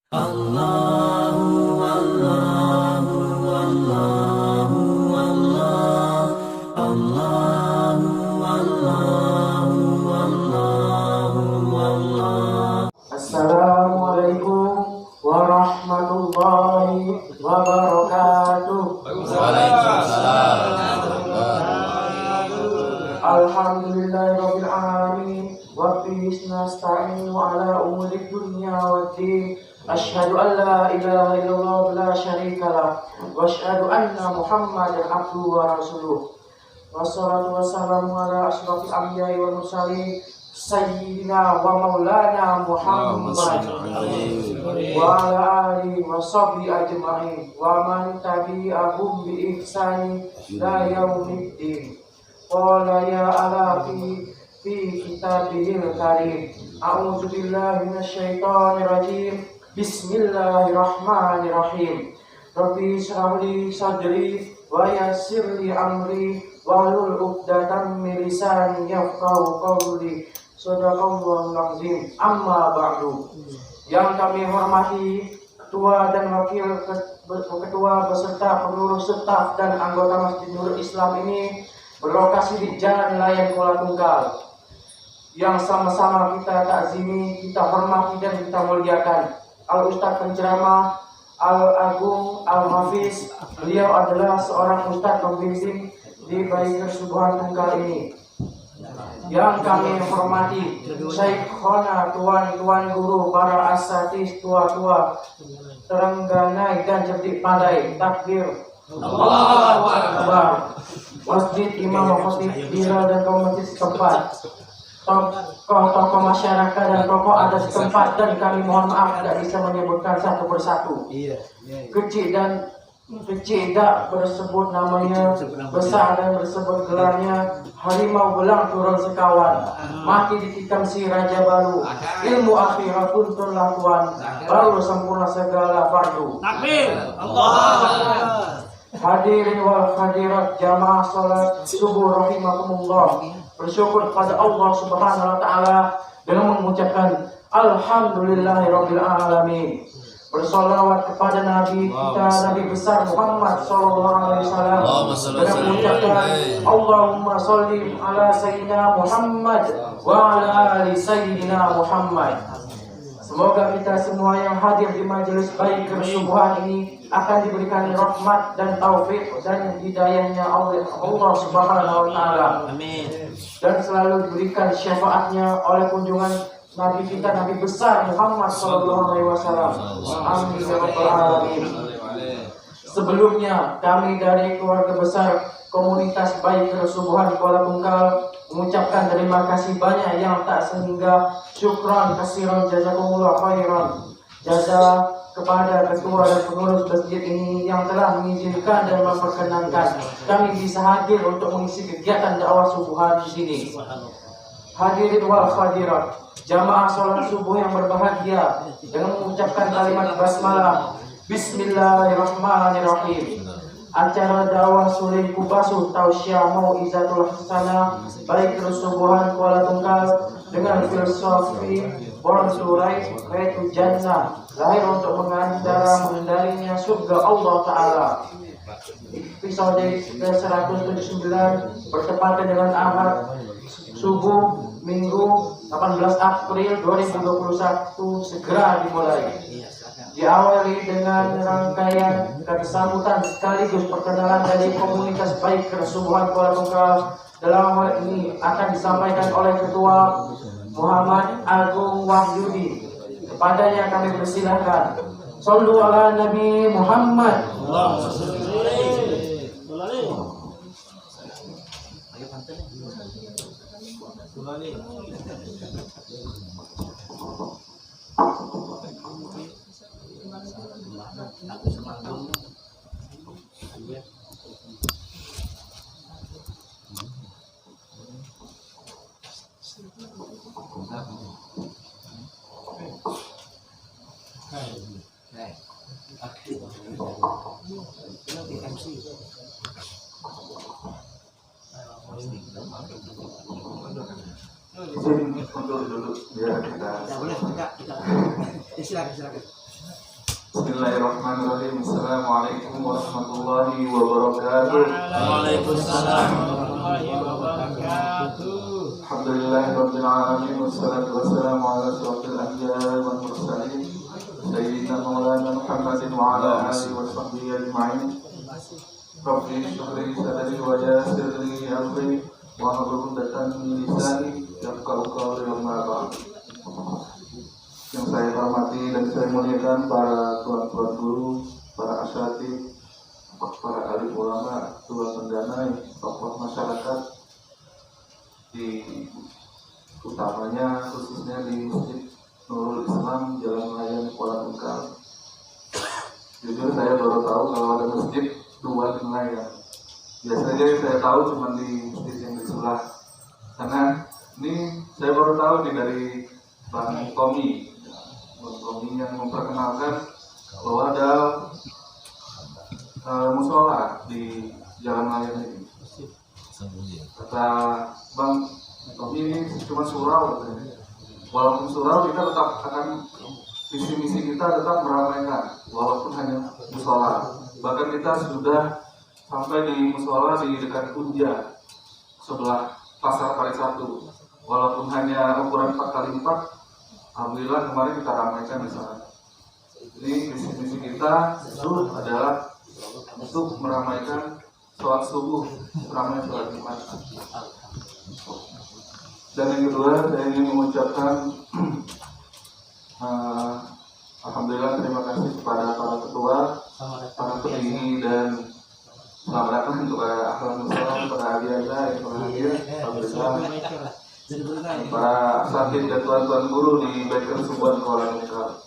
Allahu Allahu Allahu Allah Allahu Allahu Allahu Allah. Assalamualaikum warahmatullahi wabarakatuh. Alhamdulillahirabbil alamin wa bihi nasta'in wa ala umuri dunya waddin. Asyhadu an la ilaha illallah la syarika lah wa asyhadu anna Muhammadan abduhu wa rasuluh. Wassalatu wassalamu ala asyrafil anbiya'i wal mursalin sayyidina wa maulana Muhammad wa ala alihi wa sahbihi ajma'in wa man tabi'ahum bi ihsani ila yaumiddin. Qala ya ala fi kitabihil karim. A'udzu billahi minasyaitonir rajim. Bismillahirrahmanirrahim. Rabbi shrah li sadri wa yassir li amri wahlul 'uqdatam min lisani yafqahu qawli. Shadaqallahul azim. Amma ba'du. Yang kami hormati Ketua dan Wakil Ketua beserta pengurus staf dan anggota Masjid Nurul Islam ini berlokasi di Jalan Layan Kuala Tunggal, yang sama-sama kita takzimi, kita hormati dan kita muliakan Al-Ustadz penceramah Al-Agung Al-Hafiz. Beliau adalah seorang ustadz pembimbing di Baitur Subuhan Tunggal ini. Yang kami hormati Syekhona, tuan-tuan guru, para asatis, tua-tua, terengganai dan cerdik pandai. Takbir Allahu Akbar. Masjid, imam, khotib, bira dan komunitas setempat, tokoh masyarakat dan tokoh adat setempat, dan kami mohon maaf tidak bisa menyebutkan satu persatu. Kecil tak bersebut namanya, besar dan bersebut gelarnya. Harimau belang turun sekawan, mati ditikam si Raja Baru. Ilmu akhiratun telah tuan, baru sempurna segala fardu. Takbir Allah. Hadirin wal hadirat jamaah salat subuh rahimakumullah. Bersyukur kepada Allah Subhanahu wa taala dengan mengucapkan alhamdulillahirabbil alamin. Bersolawat kepada Nabi kita, Nabi besar Muhammad sallallahu alaihi wasallam, dengan mengucapkan Allahumma sholli ala sayyidina Muhammad wa ala ali sayyidina Muhammad. Semoga kita semua yang hadir di majelis Baitur Subuhan ini akan diberikan rahmat dan taufik dan hidayahnya oleh Allah Subhanahu wa taala. Amin. Dan selalu diberikan syafaatnya oleh kunjungan Nabi kita, Nabi besar Muhammad sallallahu alaihi wasallam. Amin ya rabbal alamin. Sebelumnya kami dari keluarga besar komunitas Baitur Subuhan Kuala Tunggal mengucapkan terima kasih banyak yang tak sehingga syukran kasiran jazakumullah khairan. Jaza kepada ketua dan pengurus masjid ini yang telah mengizinkan dan memperkenankan kami bisa hadir untuk mengisi kegiatan dakwah subuhan di sini. Hadirin wal hadirat, jamaah salat subuh yang berbahagia, dengan mengucapkan kalimat basmalah Bismillahirrahmanirrahim. Acara dakwah Sulih Kubasu Tausiah Mau'izatul Hasanah Baitur Subuhan Kuala Tunggal dengan filosofi Born to Rise Yaitu Jannah, lahir untuk menghindarinya surga Allah Ta'ala. Episode ke-179 bertepatan dengan Ahad subuh Minggu 18 April 2021 segera dimulai. Diawali dengan rangkaian kesambutan sekaligus perkenalan dari komunitas Baitur Subuhan Kuala Tunggal. Dalam hal ini akan disampaikan oleh Ketua Muhammad Agung Wahyudi. Kepadanya kami persilahkan. Shallu ala Nabi Muhammad. Izin untuk duduk biar kita. Ya boleh, silakan. Bismillahirrahmanirrahim. Assalamualaikum warahmatullahi wabarakatuh. Waalaikumsalam warahmatullahi wabarakatuh. Alhamdulillahirabbil alamin wassalatu wassalamu ala asyrofil anbiya'i wal mursalin sayyidina maulana Muhammadin wa ala alihi wa sahbihi ajma'in. Rabbi shrah li sadri wa yassir li amri wa hlul 'uqdatam min lisani yafqahu qawli amma ba'd. Yang saya hormati dan saya muliakan para tuan-tuan guru, para asatidz, para alim ulama, tua pendanai, tokoh masyarakat di utamanya khususnya di Masjid Nurul Islam Jalan Raya Kuala Tungkal. Jujur saya baru tahu kalau ada masjid dua di Nelayan. Biasanya saya tahu cuma di masjid yang di sebelah. Karena ini saya baru tahu nih dari Bang Tommy yang memperkenalkan bahwa ada musola di Jalan Raya ini. Kata Bang Tommy ini cuma surau katanya. Walaupun surau kita tetap akan misi kita tetap meramaikan walaupun hanya musola. Bahkan kita sudah sampai di musola di dekat Unja sebelah Pasar Pari 1. Walaupun hanya ukuran 4x4, alhamdulillah kemarin kita ramaikan di sana. Jadi misi kita itu adalah untuk meramaikan sholat subuh, meramaikan sholat Jumat. Dan yang kedua, saya ingin mengucapkan alhamdulillah terima kasih kepada para ketua, para petinggi dan selamat datang kepada ahlan musola, kepada adik-adik yang telah hadir. Alhamdulillah. Para asatidz dan tuan-tuan guru di Baker Subuhan Kuala Tungkal.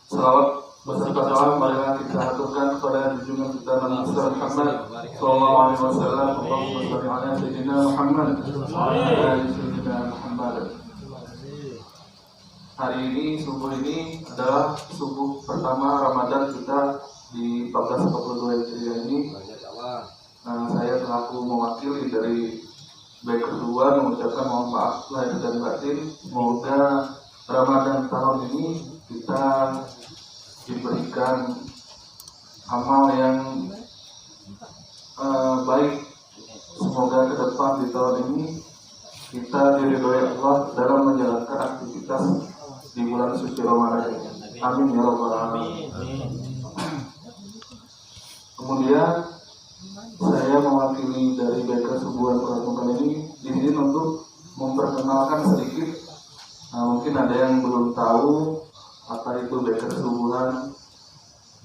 Salawat beserta salam marilah kita aturkan kepada junjungan kita Nabi Muhammad sallallahu alaihi wasallam. Allahumma shalli ala sayyidina Muhammad wa ala ali sayyidina Muhammad. Hari ini subuh ini adalah subuh pertama Ramadan kita di 1442 Hijriah ini. Saya selaku mewakili dari Baker Subuhan mengucapkan mohon maaf lahir dan batin. Semoga Ramadan tahun ini kita diberikan amal yang baik. Semoga ke depan di tahun ini kita diridhoi Allah dalam menjalankan aktivitas di bulan suci Ramadan. Amin ya rabbal alamin. Kemudian saya mewakili dari Baker Subuhan Kuala Tungkal ini di sini untuk memperkenalkan sedikit. Mungkin ada yang belum tahu apa itu Baker Subuhan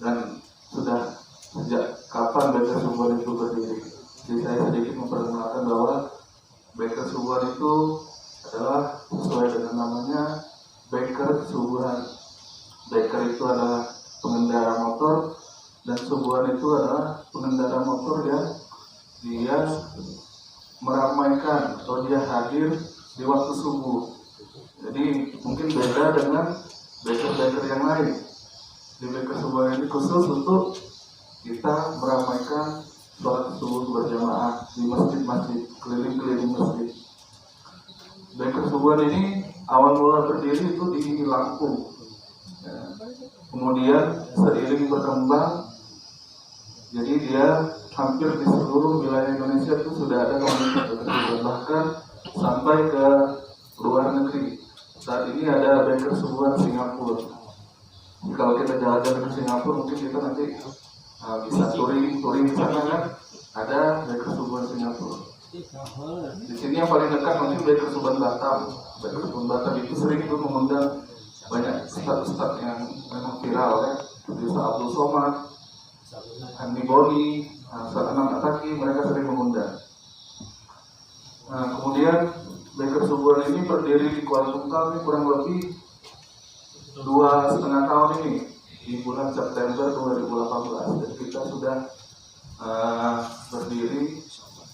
dan sudah sejak kapan Baker Subuhan itu berdiri. Jadi saya sedikit memperkenalkan bahwa Baker Subuhan itu adalah sesuai dengan namanya Baker Subuhan. Baker itu adalah pengendara motor dan Subuhan itu adalah pengendara motor yang dia meramaikan atau dia hadir di waktu subuh. Jadi mungkin beda dengan Baker yang lain. Di Baker Subuhan ini khusus untuk kita meramaikan sholat subuh berjamaah di masjid-masjid, keliling-keliling masjid. Baker Subuhan ini awal mula berdiri itu di Lampung. Kemudian seiring berkembang, jadi dia hampir di seluruh wilayah Indonesia itu sudah ada komunitas Baker Subuhan, bahkan sampai ke luar negeri. Saat ini ada Baker Subuhan Singapura. Kalau kita jalan-jalan ke Singapura, mungkin kita nanti bisa touring di sana kan. Ada Baker Subuhan Singapura. Di sini yang paling dekat mungkin Baker Subuhan Batam. Baker Subuhan Batam itu sering itu mengundang banyak ustaz-ustaz yang memang viral ya. Seperti Abdul Somad, Andi Boni, Anam Ataki, mereka sering mengundang. Kemudian Baker Subuhan ini berdiri di Kuala Tungkal ini kurang lebih 2,5 tahun ini, di bulan September 2018. Dan kita sudah berdiri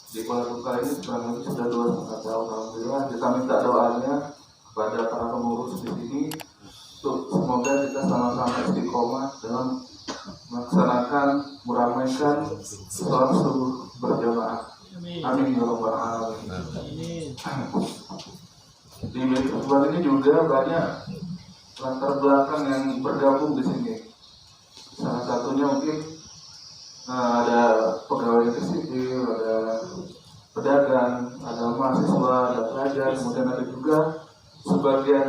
di Kuala Tungkal ini kurang lebih sudah 2,5 tahun. Alhamdulillah, kita minta doanya kepada para pengurus di sini untuk semoga kita sama-sama istiqomah dalam melaksanakan, meramaikan sholat subuh berjamaah. Amin ya rabbal alamin. Di Baker Subuhan ini juga banyak latar belakang yang bergabung di sini. Salah satunya mungkin ada pegawai negeri sipil, ada pedagang, ada mahasiswa, ada pelajar, kemudian ada juga sebagian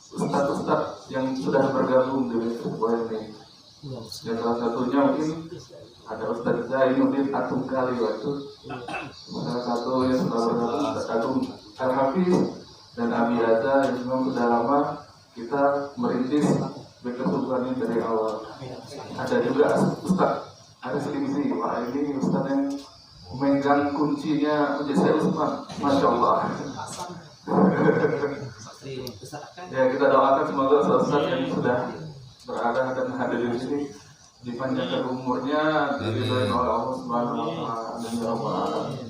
ustadz-ustadz yang sudah bergabung di sebuah ini. Dan salah satunya mungkin ada Ustadz Zainuddin Atung Kali waktu salah satu yang sudah bergabung, Ustadz Agung Al-Hafiz dan Abi Raza yang memang sudah lama kita merintis Bekasuban ini dari awal. Ada juga Ustadz Aris Limzi, wah ini Ustadz yang memegang kuncinya menjadi Usman, Masya Allah. Ya, kita doakan semoga Ustadz yang sudah berada dan hadir di sini dipanjangkan umurnya, diridhoi oleh Allah Subhanahu wa taala dan ya Rabbal alamin.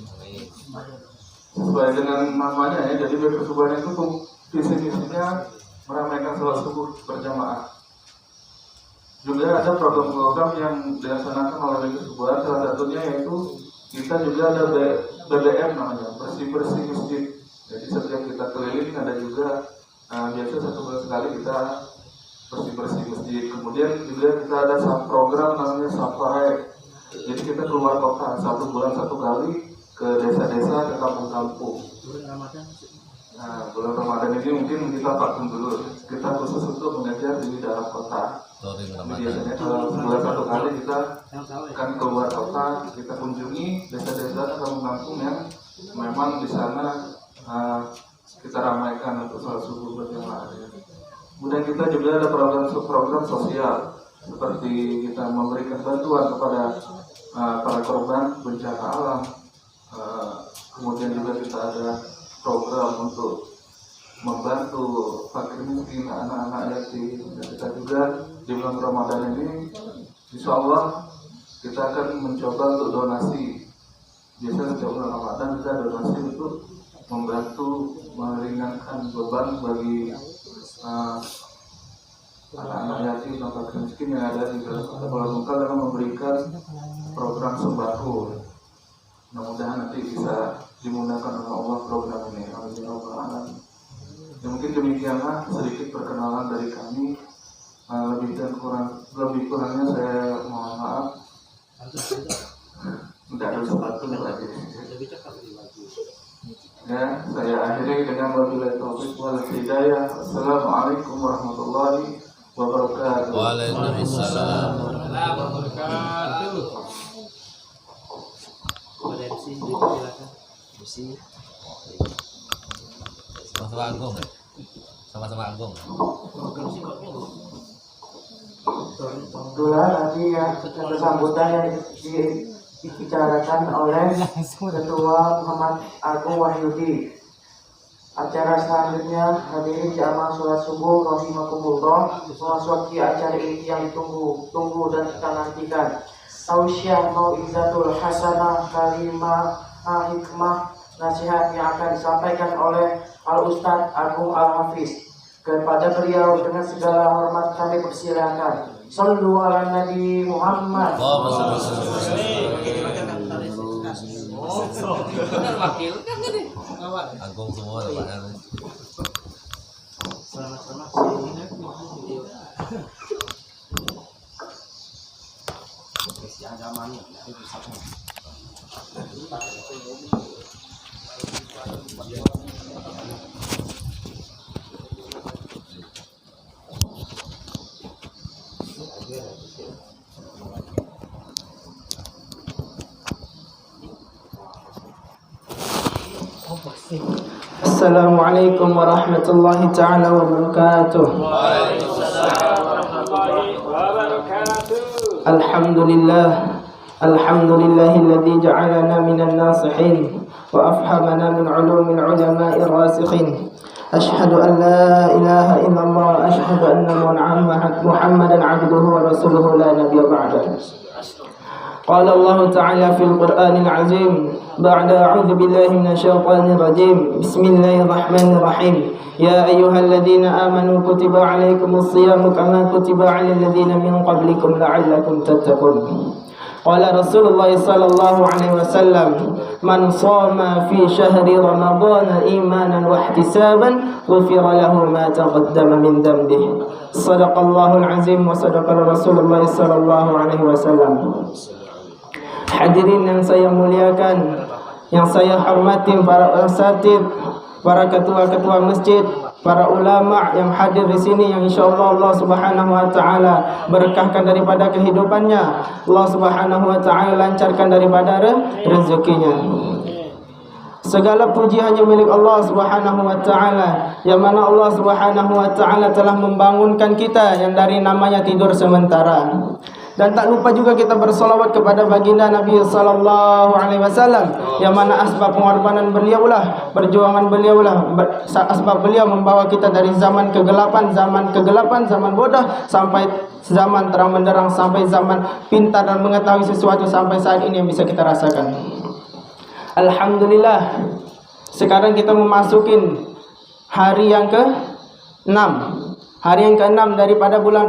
Sesuai dengan namanya ya, jadi Bekasuban itu visi misinya meramaikan sholat subuh berjamaah. Juga ada program-program yang dilaksanakan oleh Bekasuban, salah satunya yaitu kita juga ada BBM namanya, bersih-bersih masjid. Jadi setiap kita keliling ada juga biasa 1 bulan sekali kita bersih-bersih masjid. Kemudian juga kita ada program namanya Safari. Jadi kita keluar kota 1 bulan 1 kali ke desa-desa, ke kampung-kampung. Nah, bulan Ramadan ini mungkin kita vakum dulu. Kita khusus untuk mengajar di dalam kota. Biasanya kalau bulan 1 kali kita akan keluar kota, kita kunjungi desa-desa, kampung-kampung yang memang di sana kita ramaikan untuk sholat subuh berjamaah. Kemudian kita juga ada program sosial seperti kita memberikan bantuan kepada para korban bencana alam. Kemudian juga kita ada program untuk membantu fakir miskin, anak-anak yatim. Dan kita juga di bulan Ramadan ini, insya Allah kita akan mencoba untuk donasi. Biasanya setiap bulan Ramadan kita donasi untuk membantu meringankan beban bagi anak-anak yatim dan fakir miskin yang ada di Kota Bungkal dengan memberikan program sembako. Mudah-mudahan nanti bisa dimudahkan oleh Allah program ini. Amin ya rabbal alamin. Ya, mungkin demikianlah sedikit perkenalan dari kami. Lebih kurangnya saya mohon maaf. Tidak ada sepatu lagi. Ya, saya akhiri dengan wabillahi taufiq wal hidayah. Assalamualaikum warahmatullahi wabarakatuh. Waalaikumsalam warahmatullahi wabarakatuh. Sama-sama Agung. Sama-sama Agung. Itulah nanti ya sambutan yang dibicarakan oleh Ketua Muhammad Agung Wahyudi. Acara selanjutnya hadirin jamaah sholat subuh rahimakumullah, memasuki acara ini yang ditunggu dan kita nantikan. Tausiah mau'izatul hasanah kalimah hikmah nasihat yang akan disampaikan oleh Al-Ustadz Agung Al-Hafiz. Kepada beliau dengan segala hormat kami persilakan. Sallu ala Nabi Muhammad. Agung semua Pak. Assalamualaikum warahmatullahi ta'ala wabarakatuh. Waalaikumsalam warahmatullahi wabarakatuh. Alhamdulillahilladzi ja'alana minan nasihin wa afhamana min ulumil ulama'ir rasikhin. Ashhadu an la ilaha illallah, ashhadu anna Muhammadan abduhu wa rasuluhu la nabiyya ba'dahu. قال الله تعالى في القرآن العظيم بعد أعوذ بالله من الشيطان الرجيم بسم الله الرحمن الرحيم يا أيها الذين آمنوا كتب عليكم الصيام كما كتب على الذين من قبلكم لعلكم تتقون Qala Rasulullah sallallahu alaihi wasallam, man shoma fi syahri Ramadan imanan wa ihtisaban ghufira lahu ma taqaddama min dhanbihi. Shadaqallahul azim wa sadaqa Rasulullah sallallahu alaihi wasallam. Hadirin yang saya muliakan, yang saya hormati, para asatidz, para ketua-ketua masjid, para ulama yang hadir di sini, yang insyaallah Allah Subhanahu wa taala berkahkan daripada kehidupannya, Allah Subhanahu wa taala lancarkan daripada rezekinya. Segala puji hanya milik Allah Subhanahu wa taala, yang mana Allah Subhanahu wa taala telah membangunkan kita yang dari namanya tidur sementara. Dan tak lupa juga kita bersolawat kepada baginda Nabi sallallahu alaihi wasallam, yang mana asbab pengorbanan beliaulah, perjuangan beliaulah, asbab beliau membawa kita dari zaman kegelapan, zaman bodoh sampai zaman terang benderang, sampai zaman pintar dan mengetahui sesuatu, sampai saat ini yang bisa kita rasakan. Alhamdulillah, sekarang kita memasukin hari yang ke-6. Hari yang ke-6 daripada bulan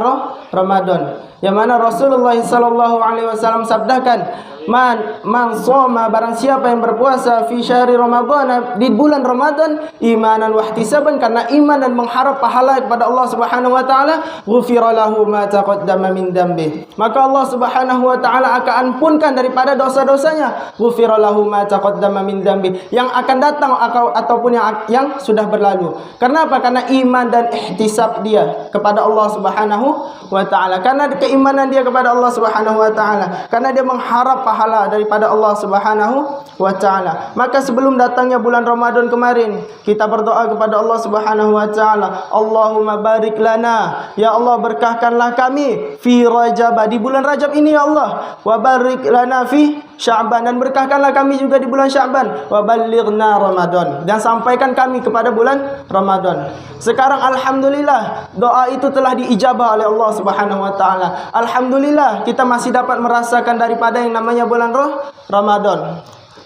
Ramadan, yang mana Rasulullah sallallahu alaihi wasallam sabdakan, man shoma, barang siapa yang berpuasa fi syahri Ramadan, di bulan Ramadan, imanan wa ihtisaban, karena iman dan mengharap pahala kepada Allah Subhanahu wa taala, ghufira lahu ma taqaddama min dambi, maka Allah Subhanahu wa taala akan ampunkan daripada dosa-dosanya, ghufira lahu ma taqaddama min dambi, yang akan datang ataupun yang sudah berlalu. Karena apa? Karena iman dan ihtisab dia kepada Allah Subhanahu wa taala, karena keimanan dia kepada Allah Subhanahu wa taala, karena dia mengharap pahala daripada Allah Subhanahu wa taala. Maka sebelum datangnya bulan Ramadan kemarin, kita berdoa kepada Allah Subhanahu wa taala, Allahumma barik lana, ya Allah berkahkanlah kami fi Rajab, di bulan Rajab ini ya Allah, wa barik lana fi Sya'ban, dan berkahkanlah kami juga di bulan Sya'ban, wa ballighna Ramadan, dan sampaikan kami kepada bulan Ramadan. Sekarang alhamdulillah, doa itu telah diijabah oleh Allah Subhanahu wa taala. Alhamdulillah, kita masih dapat merasakan daripada yang namanya bulan Ramadan.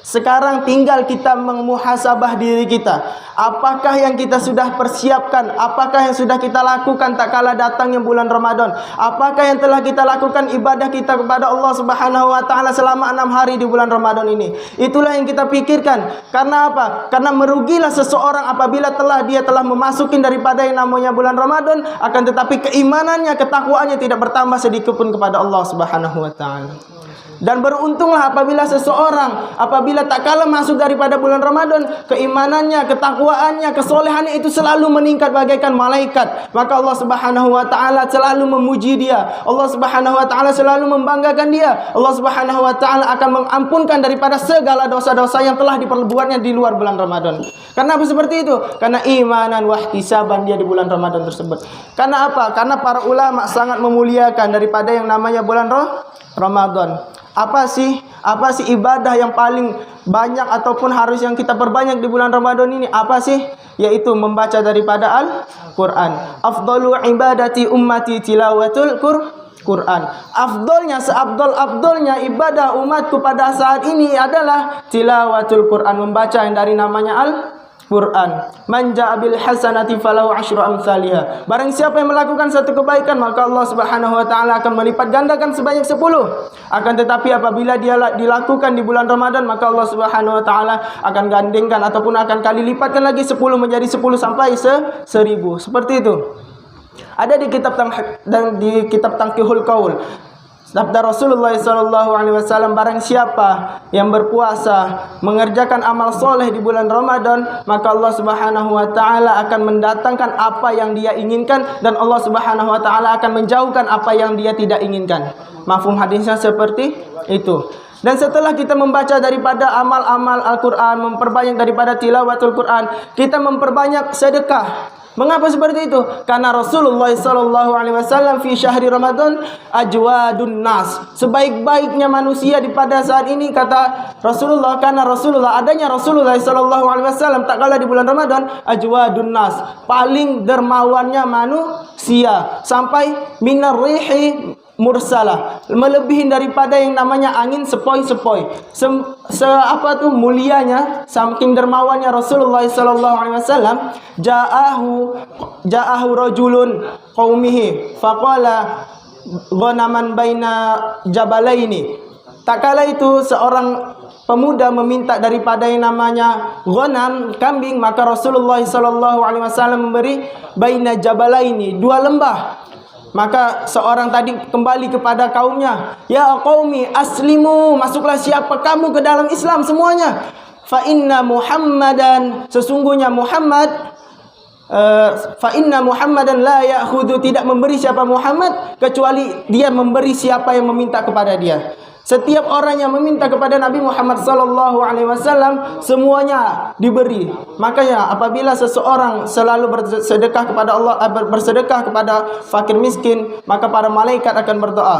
Sekarang tinggal kita memuhasabah diri kita. Apakah yang kita sudah persiapkan? Apakah yang sudah kita lakukan tak kala datangnya bulan Ramadan? Apakah yang telah kita lakukan ibadah kita kepada Allah Subhanahu wa taala selama 6 hari di bulan Ramadan ini? Itulah yang kita pikirkan. Karena apa? Karena merugilah seseorang apabila dia telah memasukin daripada yang namanya bulan Ramadan, akan tetapi keimanannya, ketakwaannya tidak bertambah sedikit pun kepada Allah Subhanahu wa taala. Dan beruntunglah apabila seseorang, apabila tak kala masuk daripada bulan Ramadan, keimanannya, ketakwaannya, kesolehannya itu selalu meningkat bagaikan malaikat. Maka Allah Subhanahu wa taala selalu memuji dia. Allah Subhanahu wa taala selalu membanggakan dia. Allah Subhanahu wa taala akan mengampunkan daripada segala dosa-dosa yang telah diperbuatnya di luar bulan Ramadan. Karena apa seperti itu? Karena imanan wa ihtisaban dia di bulan Ramadan tersebut. Karena apa? Karena para ulama sangat memuliakan daripada yang namanya bulan Ramadan. Apa sih ibadah yang paling banyak ataupun harus yang kita perbanyak di bulan Ramadan ini? Apa sih? Yaitu membaca daripada Al-Quran. Afdalu ibadati ummati tilawatul Quran. Seabdol-abdolnya ibadah umatku pada saat ini adalah tilawatul Quran, membaca yang dari namanya Al-Quran. Man ja'a bil hasanati falahu asyru amsalihha. Barang siapa yang melakukan satu kebaikan, maka Allah Subhanahu wa taala akan melipat gandakan sebanyak 10. Akan tetapi apabila dia dilakukan di bulan Ramadan, maka Allah Subhanahu wa taala akan gandengkan ataupun akan kali lipatkan lagi 10 menjadi 10 sampai 1000. Seperti itu. Ada di kitab Tangkihul Qaul. Sabda Rasulullah SAW, barang siapa yang berpuasa, mengerjakan amal soleh di bulan Ramadan, maka Allah Subhanahu wa taala akan mendatangkan apa yang dia inginkan, dan Allah Subhanahu wa taala akan menjauhkan apa yang dia tidak inginkan. Mafhum hadisnya seperti itu. Dan setelah kita membaca daripada amal-amal Al-Quran, memperbanyak daripada tilawatul Quran, kita memperbanyak sedekah. Mengapa seperti itu? Karena Rasulullah SAW fi syahri Ramadan ajwadun nas, sebaik-baiknya manusia di pada saat ini, kata Rasulullah. Karena adanya Rasulullah SAW tak kala di bulan Ramadan, ajwadun nas, paling dermawannya manusia, sampai minar rihi mursalah, melebihi daripada yang namanya angin sepoi-sepoi. Mulianya, saking dermawannya Rasulullah SAW. Ja'ahu rajulun qaumihi faqala ghanaman baina jabalaini. Tak kala itu seorang pemuda meminta daripada yang namanya ghanam, kambing, maka Rasulullah SAW memberi baina jabalaini, 2 lembah. Maka seorang tadi kembali kepada kaumnya, ya qaumi aslimu, masuklah siapa kamu ke dalam Islam semuanya. Fa inna Muhammadan, sesungguhnya Muhammad, fa inna Muhammadan la ya'khudhu, tidak memberi siapa Muhammad kecuali dia memberi siapa yang meminta kepada dia. Setiap orang yang meminta kepada Nabi Muhammad SAW semuanya diberi. Makanya apabila seseorang selalu bersedekah kepada Allah, bersedekah kepada fakir miskin, maka para malaikat akan berdoa,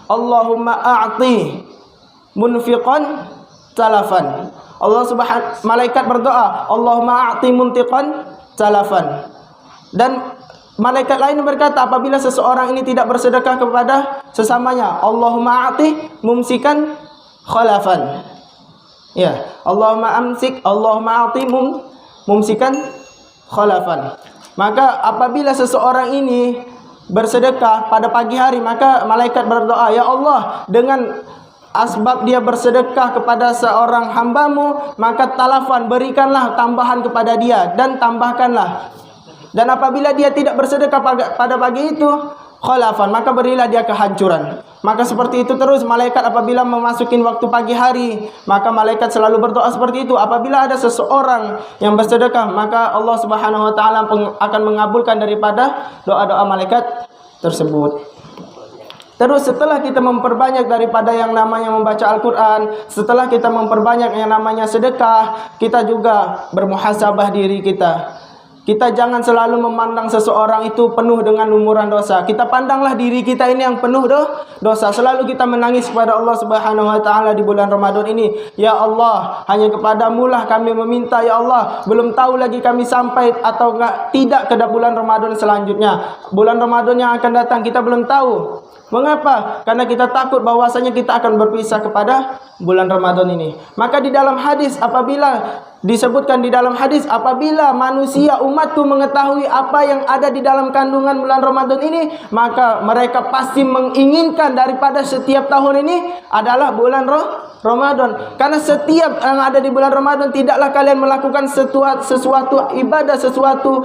Allahumma a'ti munfiqan talafan. Malaikat berdoa, Allahumma a'ti muntiqan talafan. Dan malaikat lain berkata, apabila seseorang ini tidak bersedekah kepada sesamanya, Allahumma a'ti mumsikan khalafan. Ya, Allahumma a'ti mumsikan khalafan. Maka apabila seseorang ini bersedekah pada pagi hari, maka malaikat berdoa, ya Allah, dengan asbab dia bersedekah kepada seorang hambamu, maka talafan, berikanlah tambahan kepada dia dan tambahkanlah. Dan apabila dia tidak bersedekah pada pagi itu, khalafan, maka berilah dia kehancuran. Maka seperti itu terus malaikat apabila memasukin waktu pagi hari, maka malaikat selalu berdoa seperti itu. Apabila ada seseorang yang bersedekah, maka Allah Subhanahu wa taala akan mengabulkan daripada doa-doa malaikat tersebut. Terus setelah kita memperbanyak daripada yang namanya membaca Al-Quran, setelah kita memperbanyak yang namanya sedekah, kita juga bermuhasabah diri kita. Kita jangan selalu memandang seseorang itu penuh dengan lumuran dosa. Kita pandanglah diri kita ini yang penuh dosa. Selalu kita menangis kepada Allah Subhanahu wa taala di bulan Ramadan ini. Ya Allah, hanya kepadamu lah kami meminta, ya Allah. Belum tahu lagi kami sampai atau tidak ke bulan Ramadan selanjutnya. Bulan Ramadan yang akan datang kita belum tahu. Mengapa? Karena kita takut bahwasanya kita akan berpisah kepada bulan Ramadan ini. Maka di dalam hadis, disebutkan di dalam hadis, apabila manusia umatku mengetahui apa yang ada di dalam kandungan bulan Ramadan ini, maka mereka pasti menginginkan daripada setiap tahun ini adalah bulan Ramadan. Karena setiap yang ada di bulan Ramadan, tidaklah kalian melakukan sesuatu ibadah, sesuatu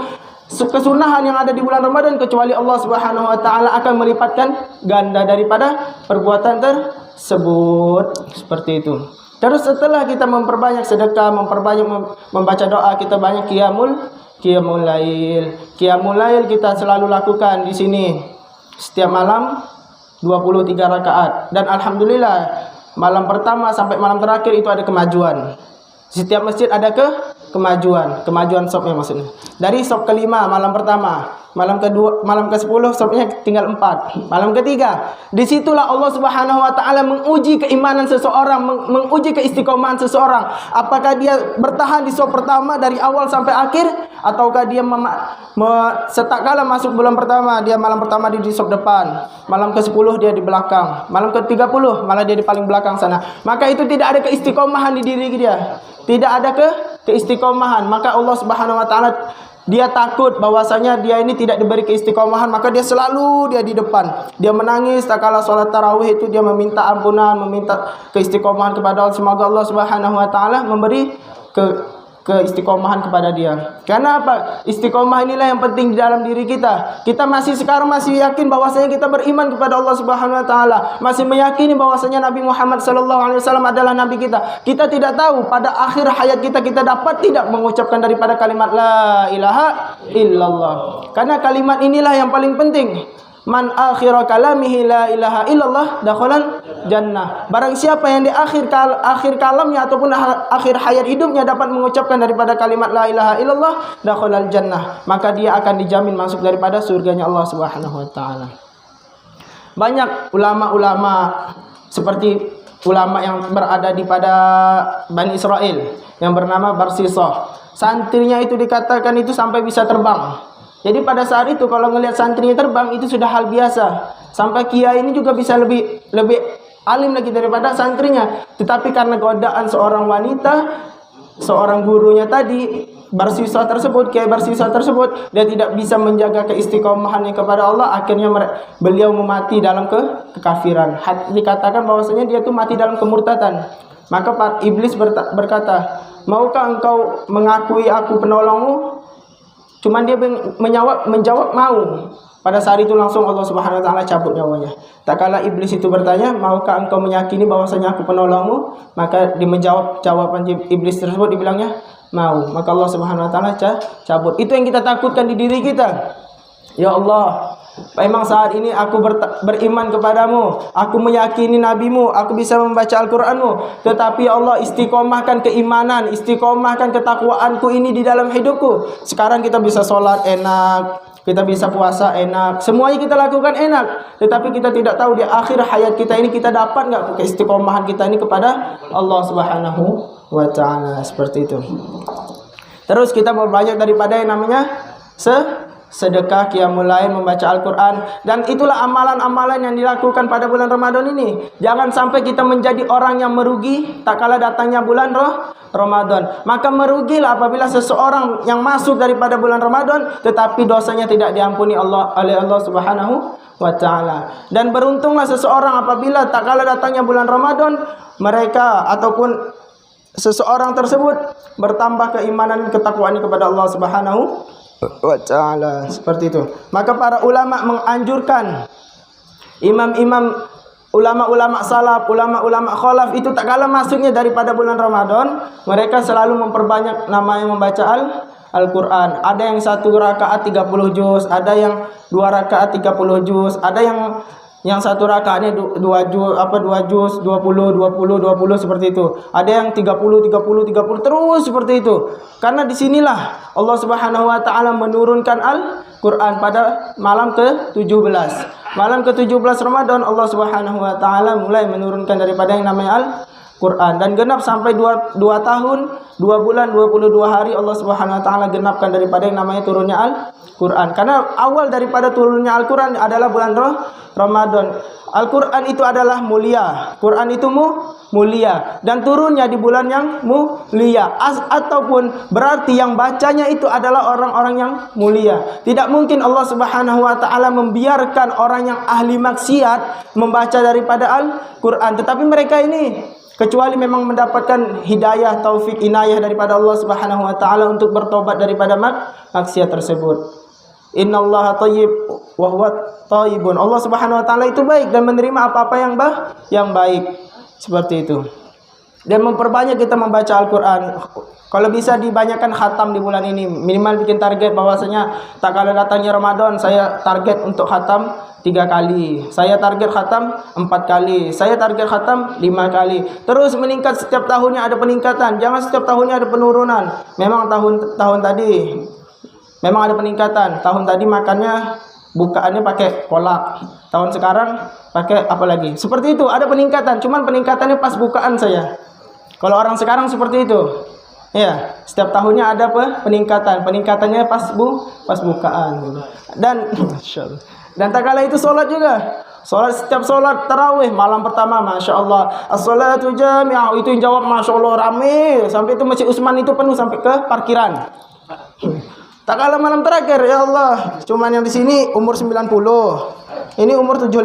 kesunahan yang ada di bulan Ramadan, kecuali Allah Subhanahu wa taala akan melipatkan ganda daripada perbuatan tersebut. Seperti itu. Terus setelah kita memperbanyak sedekah, memperbanyak membaca doa, kita banyak qiyamul lail. Qiyamul lail kita selalu lakukan di sini setiap malam 23 rakaat. Dan alhamdulillah malam pertama sampai malam terakhir itu ada kemajuan. Setiap masjid ada kemajuan sopnya maksudnya. Dari sop kelima malam pertama, malam kedua, malam ke-10 sopnya tinggal 4. Malam ketiga, disitulah Allah Subhanahu wa taala menguji keimanan seseorang, menguji keistiqomahan seseorang. Apakah dia bertahan di sop pertama dari awal sampai akhir, ataukah dia setakala masuk bulan pertama, dia malam pertama di sop depan, malam ke-10 dia di belakang, malam ke-30 malah dia di paling belakang sana. Maka itu tidak ada keistiqomahan di diri dia. Tidak ada keistiqomahan. Maka Allah Subhanahu wa taala dia takut bahwasanya dia ini tidak diberi keistiqomahan, maka dia selalu di depan. Dia menangis tak kala salat tarawih itu, dia meminta ampunan, meminta keistiqomahan kepada Allah. Semoga Allah Subhanahu wa taala memberi keistiqomahan kepada dia. Karena apa? Istiqomah inilah yang penting di dalam diri kita. Kita sekarang masih yakin bahwasanya kita beriman kepada Allah Subhanahu wa taala, masih meyakini bahwasanya Nabi Muhammad sallallahu alaihi wasallam adalah nabi kita. Kita tidak tahu pada akhir hayat kita dapat tidak mengucapkan daripada kalimat la ilaha illallah. Karena kalimat inilah yang paling penting. Man akhira kalamihi la ilaha illallah dakhalal jannah. Barang siapa yang di akhir kalamnya ataupun akhir hayat hidupnya dapat mengucapkan daripada kalimat la ilaha illallah dakhalal jannah, maka dia akan dijamin masuk daripada surganya Allah Subhanahu wa taala. Banyak ulama-ulama seperti ulama yang berada di pada Bani Israel yang bernama Barsisah. Santrinya itu dikatakan itu sampai bisa terbang. Jadi pada saat itu kalau ngelihat santrinya terbang itu sudah hal biasa. Sampai kiai ini juga bisa lebih alim lagi daripada santrinya. Tetapi karena godaan seorang wanita, seorang gurunya tadi, bersiswa tersebut, kiai bersiswa tersebut, dia tidak bisa menjaga keistiqomahannya kepada Allah, akhirnya beliau mati dalam kekafiran. Dikatakan bahwasanya dia itu mati dalam kemurtadan. Maka iblis berkata, maukah engkau mengakui aku penolongmu? Cuman dia menjawab mau. Pada saat itu langsung Allah Subhanahu wa taala cabut nyawanya. Tak kala iblis itu bertanya, maukah engkau meyakini bahwasanya aku penolongmu? Maka dia menjawab jawaban iblis tersebut, dibilangnya mau. Maka Allah Subhanahu wa taala cabut. Itu yang kita takutkan di diri kita. Ya Allah, memang saat ini aku beriman kepadamu, aku meyakini nabimu, aku bisa membaca Al-Qur'anmu, tetapi ya Allah, istiqomahkan keimanan, istiqomahkan ketakwaanku ini di dalam hidupku. Sekarang kita bisa sholat enak, kita bisa puasa enak, semuanya kita lakukan enak, tetapi kita tidak tahu di akhir hayat kita ini kita dapat nggak keistiqomahan kita ini kepada Allah Subhanahu wa taala. Seperti itu. Terus kita berbanyak daripada yang namanya sedekah, qiyamul lail, membaca Al-Quran. Dan itulah amalan-amalan yang dilakukan pada bulan Ramadan ini. Jangan sampai kita menjadi orang yang merugi tak kala datangnya bulan Ramadan. Maka merugilah apabila seseorang yang masuk daripada bulan Ramadan tetapi dosanya tidak diampuni oleh Allah Subhanahu wa taala. Dan beruntunglah seseorang apabila tak kala datangnya bulan Ramadan, mereka ataupun seseorang tersebut bertambah keimanan dan ketakwaannya kepada Allah Subhanahu wa ta'ala. Seperti itu. Maka para ulama menganjurkan, imam-imam, ulama-ulama salaf, ulama-ulama khalaf itu tak kalah masuknya daripada bulan Ramadan, mereka selalu memperbanyak namanya membaca Al-Quran. Ada yang 1 rakaat 30 juz, ada yang 2 rakaat 30 juz, ada yang 1 rakaatnya 2 juz, 20 seperti itu. Ada yang 30 terus seperti itu. Karena disinilah Allah Subhanahu wa taala menurunkan Al-Qur'an pada malam ke-17. Malam ke-17 Ramadan Allah Subhanahu wa taala mulai menurunkan daripada yang namanya Al-Qur'an, dan genap sampai 2 tahun, 2 bulan, 22 hari Allah Subhanahu wa taala genapkan daripada yang namanya turunnya Al-Qur'an. Karena awal daripada turunnya Al-Qur'an adalah bulan Ramadan. Al-Quran itu adalah mulia, Quran itu mulia, dan turunnya di bulan yang mulia, ataupun berarti yang bacanya itu adalah orang-orang yang mulia. Tidak mungkin Allah Subhanahu wa taala membiarkan orang yang ahli maksiat membaca daripada Al-Quran, tetapi mereka ini kecuali memang mendapatkan hidayah, taufik, inayah daripada Allah Subhanahu wa taala untuk bertobat daripada maksiat tersebut. Innallaha thayyib wa huwa thayyibun. Allah Subhanahu wa taala itu baik dan menerima apa-apa yang baik. Seperti itu. Dan memperbanyak kita membaca Al-Qur'an. Kalau bisa dibanyakan khatam di bulan ini. Minimal bikin target bahwasanya tak kala datangnya Ramadan saya target untuk khatam 3 kali. Saya target khatam 4 kali. Saya target khatam 5 kali. Terus meningkat setiap tahunnya, ada peningkatan. Jangan setiap tahunnya ada penurunan. Memang tahun tadi memang ada peningkatan. Tahun tadi makannya, bukaannya pakai kolak. Tahun sekarang pakai apa lagi? Seperti itu, ada peningkatan. Cuman peningkatannya pas bukaan saya. Kalau orang sekarang seperti itu. Ya, setiap tahunnya ada peningkatan. Peningkatannya pas bukaan. Dan tak kala itu sholat juga. Setiap sholat tarawih malam pertama, Masya Allah, as-salatu jami'ah, itu yang jawab Masya Allah, rame. Sampai itu Masjid Utsman itu penuh sampai ke parkiran. Tak kalah malam terakhir, ya Allah, cuman yang di sini umur 90, ini umur 75,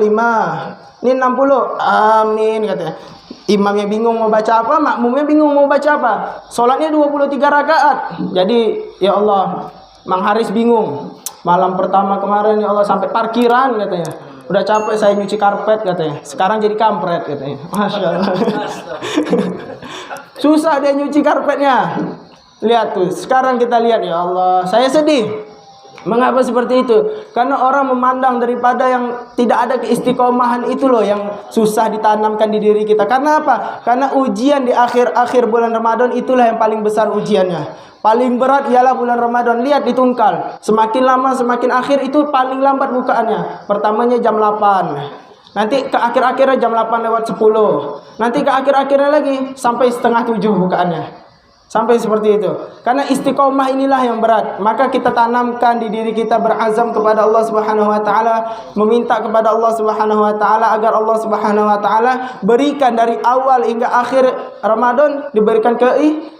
ini 60, amin katanya. Imamnya bingung mau baca apa, makmumnya bingung mau baca apa. Sholatnya 23 rakaat. Jadi ya Allah, Mang Haris bingung. Malam pertama kemarin ya Allah sampai parkiran katanya. Udah capek saya nyuci karpet katanya. Sekarang jadi kampret katanya. Masya Allah. Susah dia nyuci karpetnya. Lihat tuh, sekarang kita lihat, ya Allah, saya sedih. Mengapa seperti itu? Karena orang memandang daripada yang tidak ada keistiqomahan itu loh yang susah ditanamkan di diri kita. Karena apa? Karena ujian di akhir-akhir bulan Ramadan itulah yang paling besar ujiannya. Paling berat ialah bulan Ramadan. Lihat ditungkal. Semakin lama semakin akhir itu paling lambat bukaannya. Pertamanya jam 8. Nanti ke akhir-akhirnya jam 8 lewat 10. Nanti ke akhir-akhirnya lagi sampai setengah 7 bukaannya. Sampai seperti itu. Karena istiqomah inilah yang berat. Maka kita tanamkan di diri kita, berazam kepada Allah Subhanahu wa taala, meminta kepada Allah Subhanahu wa taala agar Allah Subhanahu wa taala berikan dari awal hingga akhir Ramadan, diberikan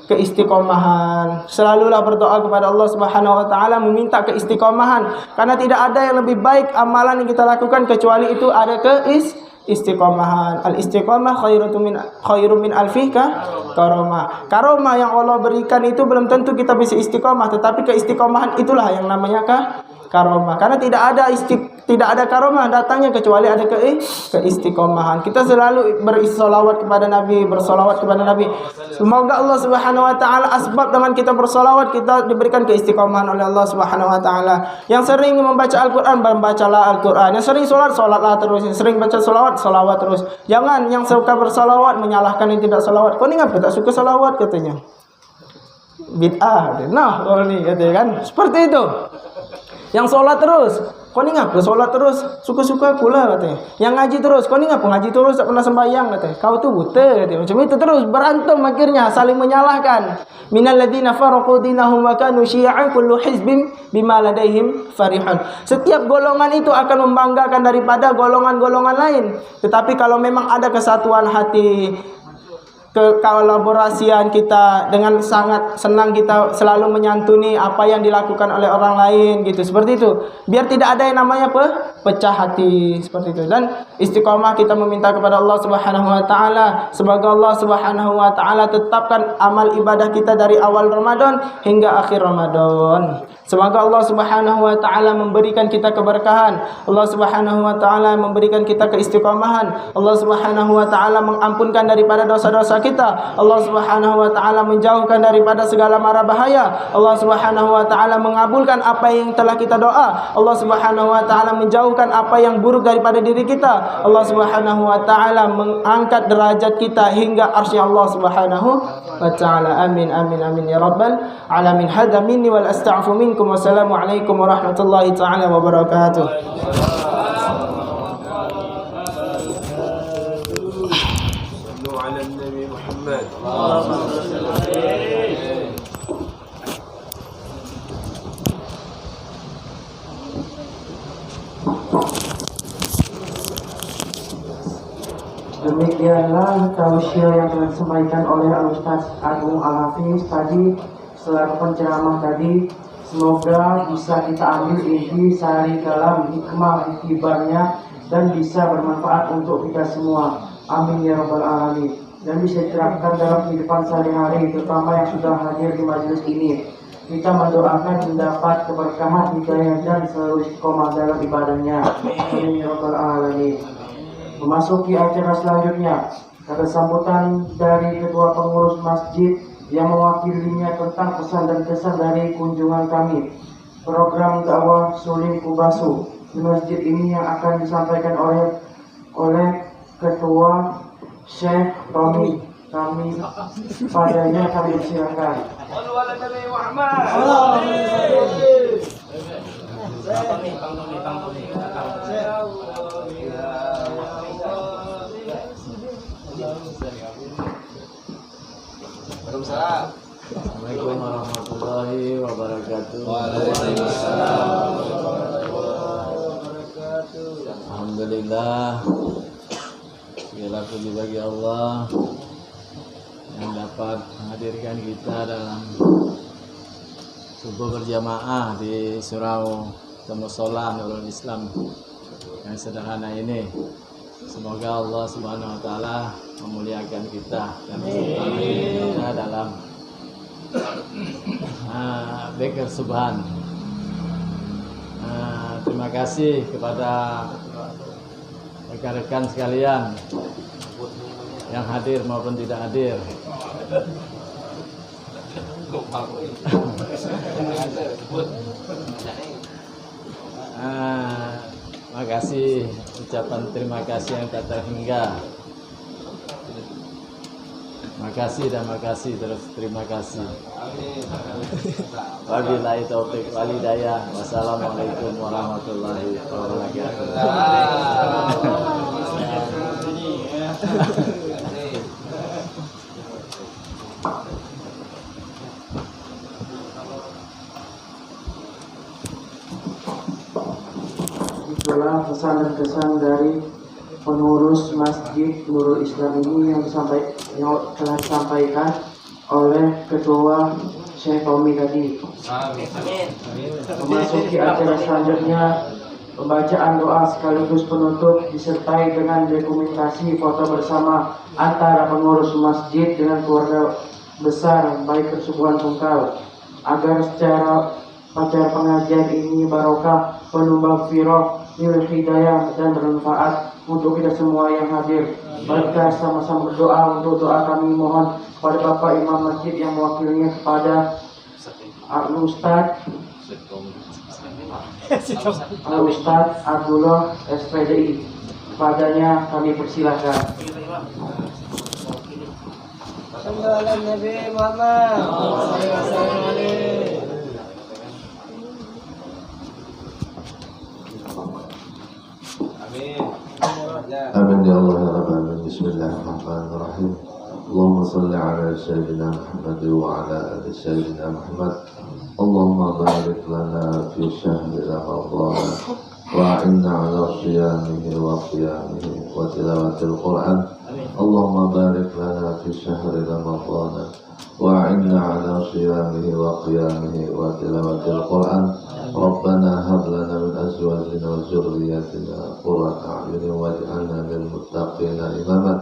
keistiqomahan. Selalulah berdoa kepada Allah Subhanahu wa taala meminta keistiqomahan, karena tidak ada yang lebih baik amalan yang kita lakukan kecuali itu ada istiqomahan. Al istiqomah khairum min alfi karomah. Karomah yang Allah berikan itu belum tentu kita bisa istiqomah, tetapi keistiqomahan itulah yang namanya karomah. Karena tidak ada karomah datangnya kecuali ada keistiqomahan. Kita selalu bersolawat kepada Nabi, Semoga Allah Subhanahu wa taala asbab dengan kita bersolawat kita diberikan keistiqomahan oleh Allah Subhanahu wa taala. Yang sering membaca Al-Qur'an, bacalah Al-Qur'an. Yang sering salatlah terus. Yang sering baca salawat terus. Jangan yang suka bersolawat menyalahkan yang tidak salawat. Kau ni ngapa tak suka salawat katanya? Bid'ah. Nah, ini katanya kan. Seperti itu. Yang sholat terus, kau ni ngapa sholat terus? Suka-suka pula katanya. Yang ngaji terus, kau ni ngapa ngaji terus tak pernah sembahyang katanya. Kau tu buta katanya. Macam itu terus berantem akhirnya saling menyalahkan. Minal ladzina faraqu dinahum wa kanu syi'an kullu hizbin bima ladaihim farihun. Setiap golongan itu akan membanggakan daripada golongan-golongan lain. Tetapi kalau memang ada kesatuan hati, kekolaborasian kita, dengan sangat senang kita selalu menyantuni apa yang dilakukan oleh orang lain gitu, seperti itu, biar tidak ada yang namanya pecah hati, seperti itu. Dan istiqomah kita meminta kepada Allah Subhanahu wa taala, semoga Allah Subhanahu wa taala tetapkan amal ibadah kita dari awal Ramadan hingga akhir Ramadan. Semoga Allah Subhanahu wa taala memberikan kita keberkahan, Allah Subhanahu wa taala memberikan kita keistiqomahan, Allah Subhanahu wa taala mengampunkan daripada dosa-dosa kita, Allah Subhanahu wa taala menjauhkan daripada segala mara bahaya, Allah Subhanahu wa taala mengabulkan apa yang telah kita doa, Allah Subhanahu wa taala menjauhkan apa yang buruk daripada diri kita, Allah Subhanahu wa taala mengangkat derajat kita hingga arsy Allah Subhanahu wa taala. Amin amin amin ya rabbal alamin. Hadza minni wal astaghfiru minkum. Wassalamualaikum warahmatullahi taala wabarakatuh. Demikianlah tausiah yang telah disampaikan oleh Al-Ustaz Agung Al-Hafiz tadi selaku penceramah tadi. Semoga bisa kita ambil inti sari dalam hikmah iktibarnya dan bisa bermanfaat untuk kita semua. Amin ya rabbal alamin. Dan bisa diterapkan dalam kehidupan sehari-hari, terutama yang sudah hadir di majelis ini. Kita mendoakan mendapat keberkahan, hidayah dan selalu istiqomah dalam ibadahnya. Amin ya rabbal alamin. Memasuki acara selanjutnya, ada sambutan dari ketua pengurus masjid yang mewakilinya tentang pesan dan kesan dari kunjungan kami. Program dakwah Suling Kubasu di masjid ini yang akan disampaikan oleh ketua Syekh Tommy. Kami padanya kami silakan. Assalamualaikum warahmatullahi wabarakatuh. Waalaikumsalam. Alhamdulillah, segala puji bagi Allah yang dapat menghadirkan kita dalam subuh berjamaah di surau Musola Nurul Islam yang sederhana ini. Semoga Allah Subhanahu wa taala memuliakan kita dan kita dalam Bekar Subhan. Terima kasih kepada rekan-rekan sekalian yang hadir maupun tidak hadir. Makasih, ucapan terima kasih yang tak terhingga. Makasih dan makasih terus terima kasih. Wabillahi taufik wal hidayah. Wassalamualaikum warahmatullahi wabarakatuh. Itulah pesan dan kesan dari pengurus Masjid Nurul Islam ini yang telah disampaikan. oleh Ketua Syekh Tommy tadi. Memasuki acara selanjutnya, pembacaan doa sekaligus penutup disertai dengan dokumentasi foto bersama antara pengurus masjid dengan keluarga besar baik Persubuhan Tungkal, agar secara acara pengajian ini barokah, penuh magfirah, nilai hidayah dan bermanfaat untuk kita semua yang hadir. Maka sama-sama berdoa. Untuk doa kami mohon kepada Bapak Imam Masjid yang mewakilnya kepada Al-Ustaz Abdullah SPDI. Kepadanya kami persilakan. Nabi Muhammad. آمين يا الله يا رب العالمين. بسم الله الرحمن الرحيم. اللهم صل على سيدنا محمد وعلى آل سيدنا محمد. اللهم بارك لنا في شهر رمضان وأعنا على صيامه وقيامه وتلاوة القرآن. اللهم بارك لنا في شهر رمضان وأعنا على صيامه وقيامه وتلاوة القرآن. ربنا هب لنا من أزواجنا وذرياتنا قرة أعين واجعلنا للمتقين إماما.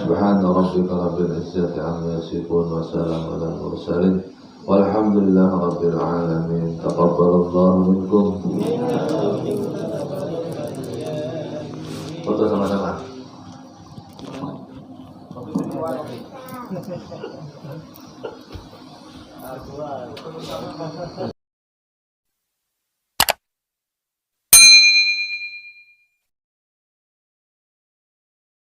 سبحان ربك رب العزة عما يصفون وسلام على المرسلين والحمد لله رب العالمين. تقبل الله منكم. Foto sama-sama.